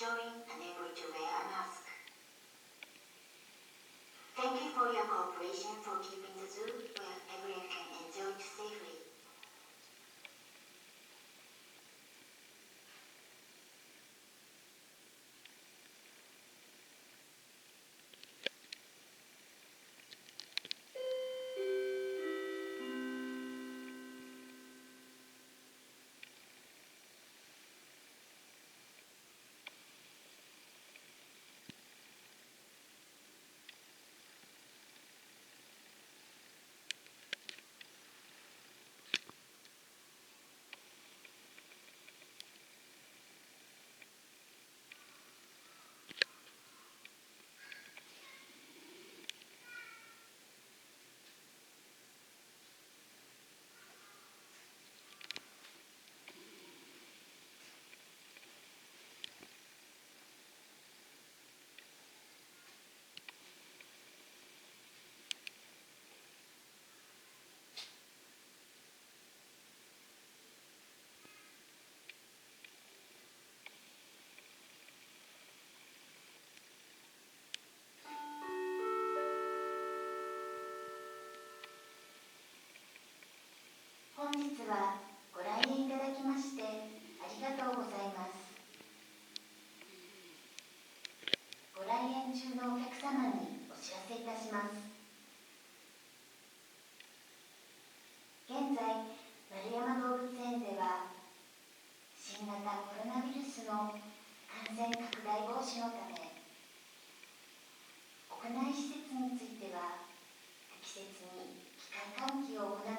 showing unable to wear a mask. Thank you for your cooperation for keeping the zoo where everyone can enjoy it safely. 本日はご来園いただきましてありがとうございます。ご来園中のお客様にお知らせいたします。現在、円山動物園では新型コロナウイルスの感染拡大防止のため、屋内施設については適切に機械換気を行って